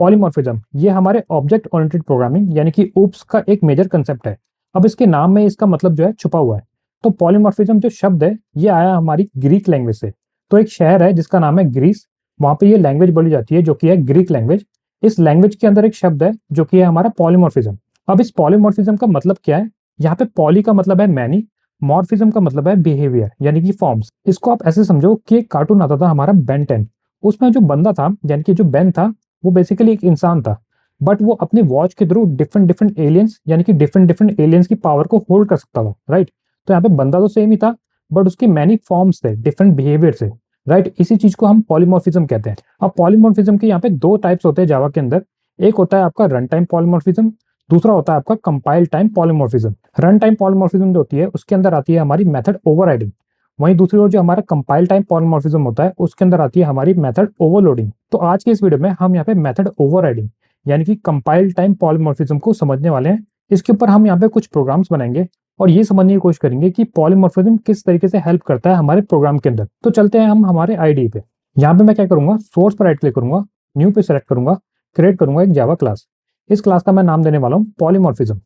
Polymorphism ये हमारे object oriented programming यानी कि ओप्स का एक मेजर कंसेप्ट है। अब इसके नाम में इसका मतलब जो है छुपा हुआ है। तो पॉलीमॉर्फिज्म जो शब्द है ये आया हमारी ग्रीक लैंग्वेज से। तो एक शहर है जिसका नाम है ग्रीस, वहां पे ये लैंग्वेज बोली जाती है जो कि है ग्रीक लैंग्वेज। इस लैंग्वेज के अंदर एक शब्द है जो कि है हमारा पॉलीमॉर्फिज्म। अब इस पॉलीमॉर्फिज्म का मतलब क्या है? यहाँ पे पॉली का मतलब है मैनी, मॉर्फिज्म का मतलब है बिहेवियर यानी कि फॉर्म्स। इसको आप ऐसे समझो कि एक कार्टून आता था हमारा बेन 10। उसमें जो बंदा था यानी कि जो बेन था वो बेसिकली एक इंसान था, बट वो अपने वॉच के थ्रू डिफरेंट डिफरेंट एलियंस यानी कि डिफरेंट डिफरेंट एलियंस की पावर को होल्ड कर सकता था, राइट। तो यहाँ पे बंदा तो सेम ही था बट उसके मैनी फॉर्म्स थे, डिफरेंट बिहेवियर से, राइट। इसी चीज को हम पॉलीमॉर्फिज्म कहते हैं। अब पॉलीमॉर्फिज्म के यहाँ पे दो टाइप्स होते हैं जावा के अंदर। एक होता है आपका रन टाइम पॉलीमॉर्फिज्म, दूसरा होता है आपका compile time polymorphism. Run time polymorphism जो होती है उसके अंदर आती है हमारी मेथड ओवरराइडिंग। वहीं दूसरी ओर जो हमारा कंपाइल टाइम पॉलीमॉर्फिज्म होता है उसके अंदर आती है हमारी मेथड ओवरलोडिंग। तो आज के इस वीडियो में हम यहाँ पे मेथड ओवरराइडिंग यानी कि कंपाइल टाइम पॉलीमॉर्फिज्म को समझने वाले हैं। इसके ऊपर हम यहाँ पे कुछ प्रोग्राम्स बनाएंगे और ये समझने की कोशिश करेंगे कि पॉलीमॉर्फिज्म किस तरीके से हेल्प करता है हमारे प्रोग्राम के अंदर। तो चलते हैं हम हमारे आईडी पे। यहाँ पे मैं क्या करूंगा, सोर्स पर राइट क्लिक करूंगा, न्यू पे सेलेक्ट करूंगा, क्रिएट करूंगा एक जावा क्लास। इस क्लास का मैं नाम देने वाला हूँ पॉलीमॉर्फिज्म।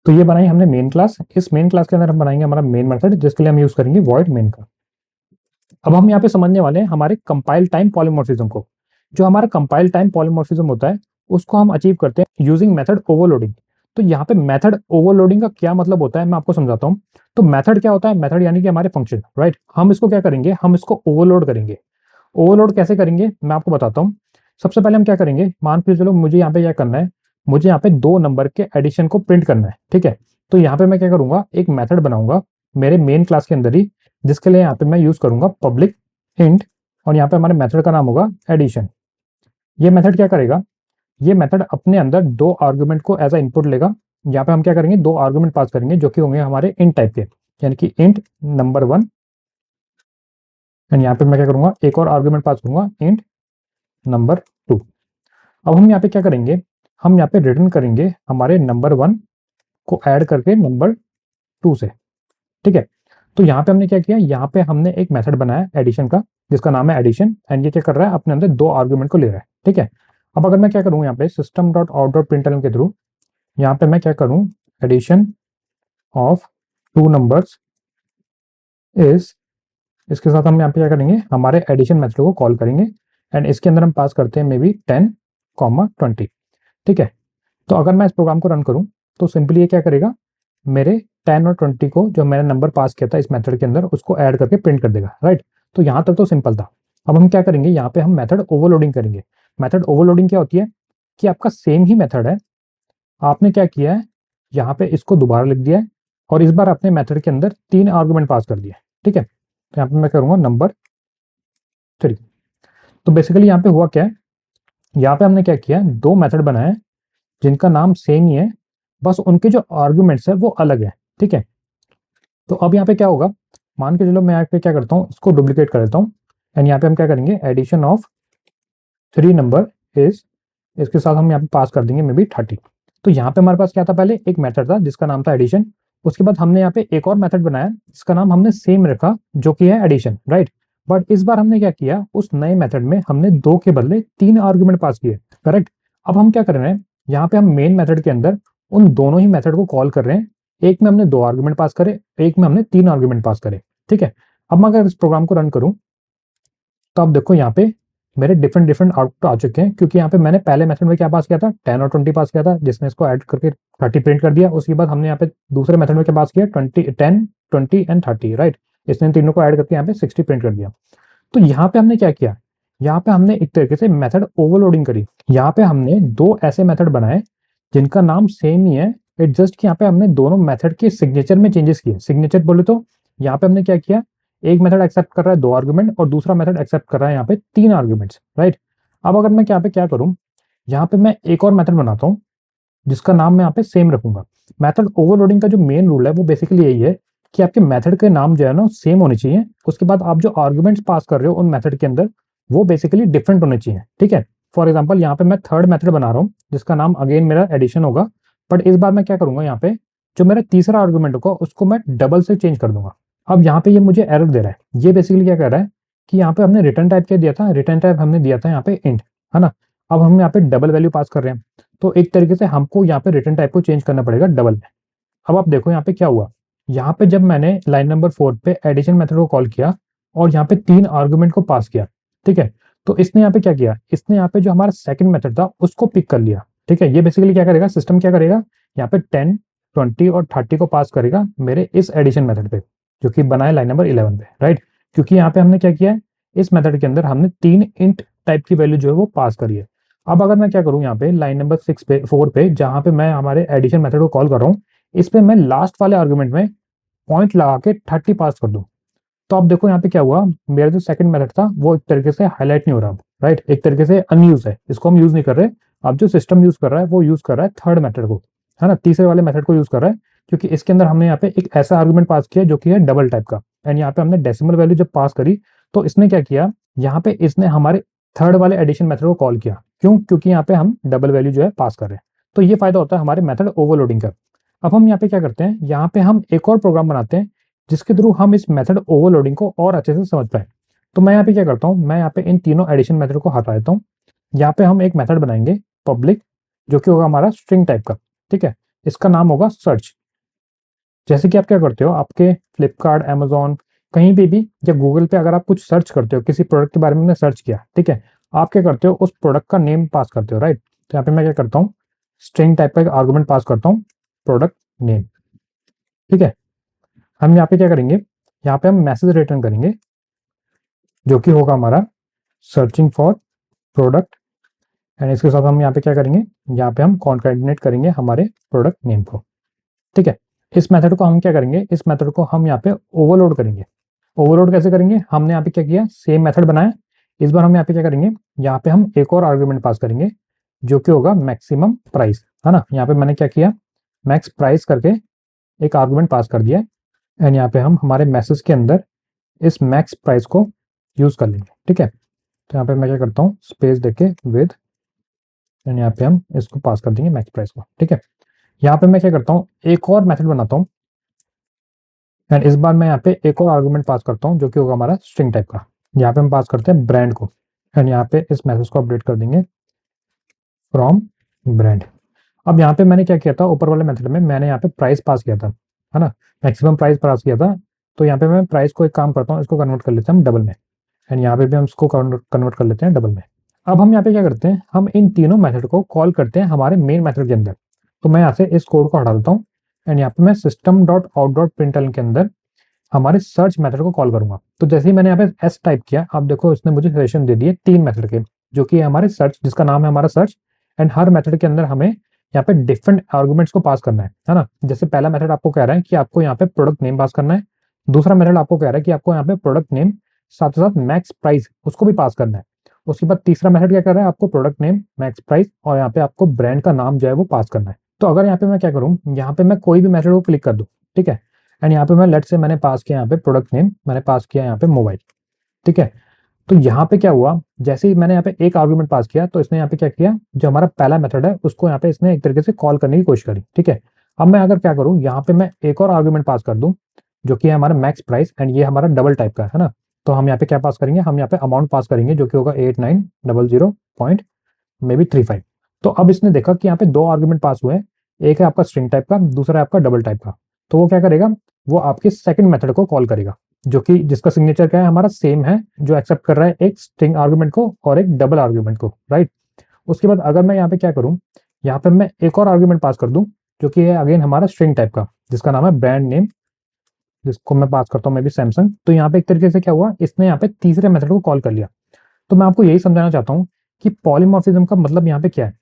तो ये बनाई हमने मेन क्लास। इस मेन क्लास के अंदर हम बनाएंगे हमारा मेन मेथड जिसके लिए हम यूज करेंगे वॉइड मेन का। अब हम यहाँ पे समझने वाले हैं हमारे कंपाइल टाइम पॉलीमॉर्फिज्म को। जो हमारा कंपाइल टाइम पॉलीमॉर्फिज्म होता है उसको हम अचीव करते हैं यूजिंग मेथड ओवरलोडिंग। तो यहाँ पे मेथड ओवरलोडिंग का क्या मतलब होता है मैं आपको समझाता हूँ। तो मेथड क्या होता है? मेथड यानी कि हमारे फंक्शन, राइट। हम इसको क्या करेंगे, हम इसको ओवरलोड करेंगे। ओवरलोड कैसे करेंगे मैं आपको बताता हूँ। सबसे पहले हम क्या करेंगे, मान के चलो मुझे यहाँ पे क्या करना है, मुझे यहाँ पे दो नंबर के एडिशन को प्रिंट करना है, ठीक है। तो यहाँ पे मैं क्या करूंगा, एक मेथड बनाऊंगा मेरे मेन क्लास के अंदर ही, जिसके लिए यहाँ पे मैं यूज करूंगा पब्लिक इंट, और यहाँ पे हमारे मेथड का नाम होगा एडिशन। ये मेथड क्या करेगा, ये मेथड अपने अंदर दो आर्गुमेंट को एज अ इनपुट लेगा। यहाँ पे हम क्या करेंगे, दो आर्गुमेंट पास करेंगे जो कि होंगे हमारे इंट टाइप के, यानी कि इंट नंबर 1। एंड यहाँ पे मैं क्या करूंगा, एक और आर्गुमेंट पास करूंगा इंट नंबर 2। अब हम यहाँ पे क्या करेंगे, हम यहाँ पे रिटर्न करेंगे हमारे नंबर 1 को ऐड करके नंबर 2 से, ठीक है। तो यहाँ पे हमने क्या किया, यहाँ पे हमने एक मेथड बनाया एडिशन का जिसका नाम है एडिशन, एंड ये क्या कर रहा है, अपने अंदर दो आर्गुमेंट को ले रहा है, ठीक है। अब अगर मैं क्या करूँ यहाँ पे system dot out dot println के थ्रू यहाँ पे मैं क्या करूँ, addition of two numbers is, इसके साथ हम यहाँ पे क्या करेंगे, हमारे एडिशन मेथड को कॉल करेंगे एंड इसके अंदर हम पास करते हैं मे बी 10, 20, ठीक है। तो अगर मैं इस प्रोग्राम को रन करूं तो सिंपली ये क्या करेगा, मेरे 10 और 20 को जो मैंने नंबर पास किया था इस मेथड के अंदर उसको ऐड करके प्रिंट कर देगा, राइट। तो यहां तक तो सिंपल था। अब हम क्या करेंगे, यहाँ पे हम मेथड ओवरलोडिंग करेंगे। मेथड ओवरलोडिंग क्या होती है कि आपका सेम ही मेथड है, आपने क्या किया है, यहाँ पे इसको दोबारा लिख दिया है और इस बार अपने मेथड के अंदर 3 आर्गुमेंट पास कर दिया, ठीक है। तो यहाँ पे मैं करूंगा नंबर 3। तो बेसिकली यहाँ पे हुआ क्या है, यहाँ पे हमने क्या किया, दो मेथड बनाए जिनका नाम सेम ही है, बस उनके जो आर्गुमेंट्स है वो अलग है, ठीक है। तो अब यहाँ पे क्या होगा, मान के चलो मैं यहाँ पे क्या करता हूँ, इसको डुप्लीकेट कर देता हूँ एंड यहाँ पे हम क्या करेंगे, एडिशन ऑफ 3 नंबर इज, इसके साथ हम यहाँ पे पास कर देंगे मे बी 30। तो यहाँ पे हमारे पास क्या था, पहले एक मेथड था जिसका नाम था एडिशन, उसके बाद हमने यहाँ पे एक और मेथड बनाया जिसका नाम हमने सेम रखा जो कि है एडिशन, राइट। बट इस बार हमने क्या किया, उस नए मेथड में हमने 2 के बदले 3 आर्गुमेंट पास किए, करेक्ट। अब हम क्या कर रहे हैं, यहाँ पे हम मेन मेथड के अंदर उन दोनों ही मेथड को कॉल कर रहे हैं। एक में हमने 2 आर्गुमेंट पास करे, एक में हमने 3 आर्गुमेंट पास करे, ठीक है। अब मैं अगर इस प्रोग्राम को रन करूं तो आप देखो यहाँ पे मेरे डिफरेंट डिफरेंट आउटपुट आ चुके हैं, क्योंकि यहाँ पे मैंने पहले मेथड में क्या पास किया था, 10 और 20 पास किया था जिसने इसको ऐड करके 30 प्रिंट कर दिया। उसके बाद हमने यहाँ पे दूसरे मेथड में क्या पास किया, 10, 20 एंड 30, राइट। इसने तीनों को ऐड करके यहाँ पे 60 प्रिंट कर दिया। तो यहाँ पे हमने क्या किया, यहाँ पे हमने एक तरीके से मेथड ओवरलोडिंग करी। यहाँ पे हमने दो ऐसे मेथड बनाए जिनका नाम सेम ही है, इट जस्ट कि यहाँ पे हमने दोनों मेथड के सिग्नेचर में चेंजेस किए। सिग्नेचर बोले तो यहाँ पे हमने क्या किया, एक मेथड एक्सेप्ट कर रहा है 2 आर्गुमेंट और दूसरा मेथड एक्सेप्ट कर रहा है यहाँ पे 3 आर्गुमेंट्स, राइट। अब अगर मैं यहाँ पे क्या करूं, यहाँ पे मैं एक और मेथड बनाता हूँ जिसका नाम मैं यहाँ पे सेम रखूंगा। मेथड ओवरलोडिंग का जो मेन रूल है वो बेसिकली यही है कि आपके मेथड के नाम जो है ना सेम होने चाहिए, उसके बाद आप जो आर्गुमेंट्स पास कर रहे हो उन मेथड के अंदर वो बेसिकली डिफरेंट होने चाहिए, ठीक है। फॉर एग्जाम्पल यहाँ पे मैं थर्ड मेथड बना रहा हूँ जिसका नाम अगेन मेरा एडिशन होगा, बट इस बार मैं क्या करूंगा, यहाँ पे जो मेरा तीसरा आर्गुमेंट होगा उसको मैं डबल से चेंज कर दूंगा। अब यहाँ पे ये मुझे एरर दे रहा है, ये बेसिकली क्या कर रहा है, कि यहाँ पे हमने रिटर्न टाइप क्या दिया था, रिटर्न टाइप हमने दिया था यहाँ पे इंट, है ना। अब हम यहाँ पे डबल वैल्यू पास कर रहे हैं, तो एक तरीके से हमको यहाँ पे रिटर्न टाइप को चेंज करना पड़ेगा डबल में। अब आप देखो यहाँ पे क्या हुआ, यहाँ पे जब मैंने लाइन नंबर 4 पे एडिशन मेथड को कॉल किया और यहाँ पे 3 आर्गुमेंट को पास किया, ठीक है, तो इसने यहाँ पे क्या किया, इसने यहाँ पे जो हमारा सेकंड मेथड था उसको पिक कर लिया, ठीक है। ये बेसिकली क्या करेगा, सिस्टम क्या करेगा, यहाँ पे 10, 20 और 30 को पास करेगा मेरे इस एडिशन मेथड पे, जो कि बना है लाइन नंबर 11 पे, राइट। क्योंकि यहाँ पे हमने क्या किया है, इस मेथड के अंदर हमने 3 इंट टाइप की वैल्यू जो है वो पास करी है। अब अगर मैं क्या करूँ यहाँ पे लाइन नंबर 6 पे 4 पे, जहाँ पे मैं हमारे एडिशन मेथड को कॉल कर रहा हूँ, इस पे मैं लास्ट वाले आर्गुमेंट में पॉइंट लगा के 30 पास कर दूं, तो अब देखो यहाँ पे क्या हुआ, मेरा जो सेकंड मेथड था वो एक तरीके से हाईलाइट नहीं हो रहा, राइट, एक तरीके से अनयूज है, इसको हम यूज नहीं कर रहे। अब जो सिस्टम यूज कर रहा है वो यूज कर रहा है थर्ड मेथड को, है ना, तीसरे वाले मेथड को यूज कर रहा है, क्योंकि इसके अंदर हमने यहाँ पे एक ऐसा आर्गुमेंट पास किया जो कि है डबल टाइप का। एंड यहाँ पे हमने डेसिमल वैल्यू जब पास करी, तो इसने क्या किया, यहाँ पे इसने हमारे थर्ड वाले एडिशन मेथड को कॉल किया, क्यों, क्योंकि यहाँ पे हम डबल वैल्यू जो है पास कर रहे हैं। तो ये फायदा होता है हमारे मेथड ओवरलोडिंग का। अब हम यहाँ पे क्या करते हैं, यहाँ पे हम एक और प्रोग्राम बनाते हैं जिसके थ्रू हम इस मेथड ओवरलोडिंग को और अच्छे से समझ पाए। तो मैं यहाँ पे क्या करता हूँ, मैं यहाँ पे इन तीनों एडिशन मेथड को हटा देता हूँ। यहाँ पे हम एक मेथड बनाएंगे पब्लिक, जो कि होगा हमारा स्ट्रिंग टाइप का, ठीक है। इसका नाम होगा सर्च। जैसे कि आप क्या करते हो, आपके फ्लिपकार्ट, अमेजोन, कहीं पे भी या गूगल पे अगर आप कुछ सर्च करते हो, किसी प्रोडक्ट के बारे में सर्च किया, ठीक है, आप क्या करते हो, उस प्रोडक्ट का नेम पास करते हो, राइट। तो यहाँ पे मैं क्या करता हूँ, स्ट्रिंग टाइप का एक आर्गुमेंट पास करता हूँ, प्रोडक्ट नेम, ठीक है। हम यहाँ पे क्या करेंगे, यहाँ पे हम मैसेज रिटर्न करेंगे, जो कि होगा हमारा सर्चिंग फॉर प्रोडक्ट। एंड इसके साथ हम यहाँ पे क्या करेंगे, यहाँ पे हम कॉन्कैटिनेट करेंगे हमारे प्रोडक्ट नेम को, ठीक है। इस मेथड को हम क्या करेंगे, इस मेथड को हम यहाँ पे ओवरलोड करेंगे। ओवरलोड कैसे करेंगे, हमने यहाँ पे क्या किया, सेम मेथड बनाया, इस बार हम यहाँ पे क्या करेंगे, यहाँ पे हम एक और आर्गुमेंट पास करेंगे, जो कि होगा मैक्सिमम प्राइस, है ना। यहाँ पे मैंने क्या किया, मैक्स प्राइस करके एक आर्गुमेंट पास कर दिया। एंड यहाँ पे हम हमारे मैसेज के अंदर इस मैक्स प्राइस को यूज कर लेंगे, ठीक है। तो यहाँ पे मैं क्या करता हूँ, स्पेस देके विद, एंड यहाँ पे हम इसको पास कर देंगे मैक्स प्राइस को, ठीक है। यहाँ पे मैं क्या करता हूँ, एक और मेथड बनाता हूँ, एंड इस बार मैं यहाँ पे एक और आर्गुमेंट पास करता हूँ, जो कि होगा हमारा स्ट्रिंग टाइप का। यहाँ पे हम पास करते हैं ब्रांड को, एंड यहाँ पे इस मैसेज को अपडेट कर देंगे फ्रॉम ब्रांड। अब यहाँ पे मैंने क्या किया था, ऊपर वाले मेथड में मैंने यहाँ पे प्राइस पास किया था, है ना, मैक्सिमम प्राइस पास किया था। तो यहाँ पे मैं प्राइस को एक काम करता हूँ, इसको कन्वर्ट कर लेते हैं हम डबल में, एंड यहाँ पे भी हम इसको कन्वर्ट कर लेते हैं डबल में। अब हम यहाँ पे क्या करते हैं, हम इन तीनों मेथड को कॉल करते हैं हमारे मेन मेथड के अंदर। तो मैं यहाँ से इस कोड को हटा देता हूँ, एंड यहाँ पे मैं system dot out dot println के अंदर हमारे सर्च मेथड को कॉल करूंगा। तो जैसे ही मैंने यहाँ पे एस टाइप किया, आप देखो इसने मुझे सजेशन दे दिए 3 मेथड के, जो कि हमारे सर्च, जिसका नाम है हमारा सर्च। एंड हर मेथड के अंदर हमें यहाँ पे डिफरेंट आर्गुमेंट्स को पास करना है ना। जैसे पहला मेथड आपको कह रहा है कि आपको यहाँ पे प्रोडक्ट नेम पास करना है, दूसरा मेथड आपको कह रहा है कि आपको यहाँ पे प्रोडक्ट नेम साथ साथ मैक्स प्राइस उसको भी पास करना है। उसके बाद तीसरा मेथड क्या कर रहा है, आपको प्रोडक्ट नेम, मैक्स प्राइस और यहाँ पे आपको ब्रांड का नाम जो है वो पास करना है। तो अगर यहाँ पे मैं क्या करूँ, यहाँ पे मैं कोई भी मेथड को क्लिक कर दूँ, ठीक है, एंड यहाँ पे मैं लेट से मैंने पास किया यहाँ पे प्रोडक्ट नेम, मैंने पास किया यहाँ पे मोबाइल, ठीक है। तो यहाँ पे क्या हुआ, जैसे ही मैंने यहाँ पे एक आर्गुमेंट पास किया, तो इसने यहाँ पे क्या किया, जो हमारा पहला मेथड है उसको यहाँ पे इसने एक तरीके से कॉल करने की कोशिश करी, ठीक है। अब मैं अगर क्या करूँ, यहाँ पे मैं एक और आर्गुमेंट पास कर दूं, जो कि है हमारा मैक्स प्राइस, एंड ये हमारा डबल टाइप का है ना। तो हम यहाँ पे क्या पास करेंगे, हम यहाँ पे अमाउंट पास करेंगे, जो कि होगा 8900.35। तो अब इसने देखा कि यहाँ पे 2 आर्गुमेंट पास हुए हैं, एक है आपका स्ट्रिंग टाइप का, दूसरा है आपका डबल टाइप का। तो वो क्या करेगा, वो आपके सेकंड मेथड को कॉल करेगा, जो कि जिसका सिग्नेचर क्या है, हमारा सेम है, जो एक्सेप्ट कर रहा है एक स्ट्रिंग आर्गुमेंट को और एक डबल आर्गुमेंट को, राइट। उसके बाद अगर मैं यहाँ पे क्या करूँ, यहाँ पे मैं एक और आर्गुमेंट पास कर दूं, जो कि है अगेन हमारा स्ट्रिंग टाइप का, जिसका नाम है ब्रांड नेम, जिसको मैं पास करता हूँ मैं भी सैमसंग। तो यहाँ पे एक तरीके से क्या हुआ, इसने यहाँ पे तीसरे मेथड को कॉल कर लिया। तो मैं आपको यही समझाना चाहता हूँ कि पॉलीमॉर्फिज्म का मतलब यहाँ पे क्या है।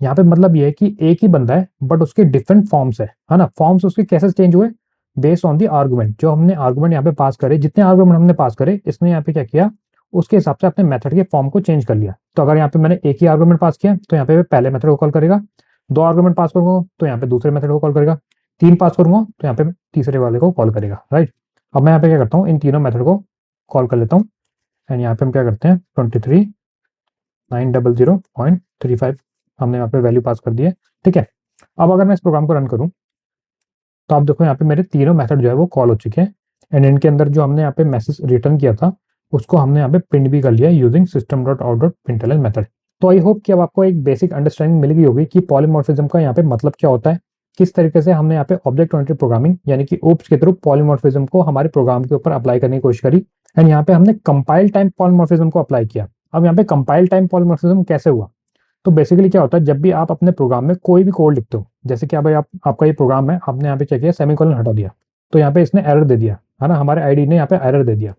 यहाँ पे मतलब ये है कि एक ही बंदा है बट उसके डिफरेंट फॉर्म्स है ना। फॉर्म्स उसके कैसे चेंज हुए, बेस्ड ऑन दी आर्गुमेंट, जो हमने आर्गुमेंट यहाँ पे पास करे, जितने आर्गुमेंट हमने पास करे, इसने यहाँ पे क्या किया, उसके हिसाब से अपने मेथड के फॉर्म को चेंज कर लिया। तो अगर यहाँ पे मैंने एक ही आर्गुमेंट पास किया, तो यहाँ पे पहले मेथड को कॉल करेगा, 2 आर्गुमेंट पास करूंगा तो यहाँ पे दूसरे मेथड को कॉल करेगा, 3 पास करूंगा तो यहाँ पे तीसरे वाले को कॉल करेगा, राइट। अब मैं यहाँ पे क्या करता हूँ, इन तीनों मेथड को कॉल कर लेता हूँ, एंड यहाँ पे हम क्या करते हैं 23,900.35 हमने यहाँ पे वैल्यू पास कर दी है, ठीक है। अब अगर मैं इस प्रोग्राम को रन करूँ, तो आप देखो यहाँ पे मेरे तीनों मेथड जो है वो कॉल हो चुके हैं, एंड इनके अंदर जो हमने यहाँ पे मैसेज रिटर्न किया था उसको हमने यहाँ पे प्रिंट भी कर लिया यूजिंग system.out.println मेथड। तो आई होप कि अब आपको एक बेसिक अंडरस्टैंडिंग मिल गई होगी कि पॉलीमॉर्फिज्म का यहाँ पे मतलब क्या होता है, किस तरीके से हमने यहाँ पे ऑब्जेक्ट ओरिएंटेड प्रोग्रामिंग यानी कि ओप्स के थ्रू पॉलीमॉर्फिज्म को हमारे प्रोग्राम के ऊपर अप्लाई करने की कोशिश करी, एंड यहाँ पे हमने कंपाइल टाइम पॉलीमॉर्फिज्म को अप्लाई किया। अब यहाँ पे कंपाइल टाइम पॉलीमॉर्फिज्म कैसे हुआ, तो बेसिकली क्या होता है, जब भी आप अपने प्रोग्राम में कोई भी कोड लिखते हो, जैसे कि भाई आपका ये प्रोग्राम है, आपने यहाँ पे क्या किया, सेमीकोलन हटा दिया, तो यहाँ पे इसने एरर दे दिया है ना, हमारे आईडी ने यहाँ पे एरर दे दिया।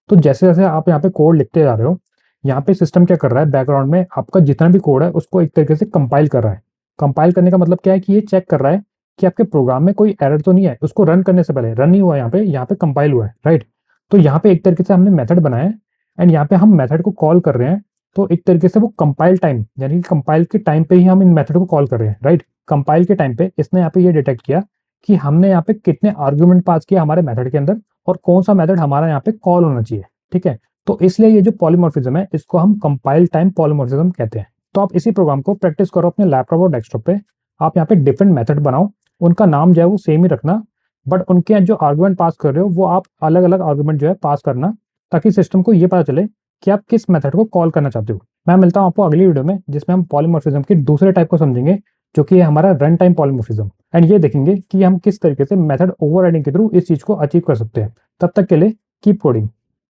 तो जैसे जैसे आप यहाँ पे कोड लिखते जा रहे हो, यहाँ पे सिस्टम क्या कर रहा है, बैकग्राउंड में आपका जितना भी कोड है उसको एक तरीके से कंपाइल कर रहा है। कंपाइल करने का मतलब क्या है कि ये चेक कर रहा है कि आपके प्रोग्राम में कोई एरर तो नहीं है, उसको रन करने से पहले, रन नहीं हुआ यहाँ पे कंपाइल हुआ है, राइट। तो यहाँ पे एक तरीके से हमने मेथड बनाया है, एंड यहाँ पे हम मेथड को कॉल कर रहे हैं। तो एक तरीके से वो कंपाइल टाइम यानी कि कंपाइल के टाइम पे ही हम इन मेथड को कॉल कर रहे हैं, राइट। कंपाइल के टाइम पे इसने यहाँ पे ये डिटेक्ट किया कि हमने यहाँ पे कितने आर्ग्यूमेंट पास किया हमारे मेथड के अंदर, और कौन सा मेथड हमारा यहाँ पे कॉल होना चाहिए, ठीक है। तो इसलिए ये जो पॉलीमॉर्फिज्म है इसको हम कंपाइल टाइम पॉलीमॉर्फिज्म कहते हैं। तो आप इसी प्रोग्राम को प्रैक्टिस करो अपने लैपटॉप और डेस्कटॉप पे। आप यहाँ पे डिफरेंट मेथड बनाओ, उनका नाम जो है वो सेम ही रखना, बट उनके जो आर्गुमेंट पास कर रहे हो वो आप अलग अलग आर्गुमेंट जो है पास करना, ताकि सिस्टम को ये पता चले कि आप किस मेथड को कॉल करना चाहते हो। मैं मिलता हूँ आपको अगली वीडियो में, जिसमें हम पॉलीमॉर्फिज्म के दूसरे टाइप को समझेंगे, जो कि है हमारा रन टाइम पॉलीमॉर्फिज्म, एंड ये देखेंगे कि हम किस तरीके से मेथड ओवरराइडिंग के थ्रू इस चीज को अचीव कर सकते हैं। तब तक के लिए कीप कोडिंग।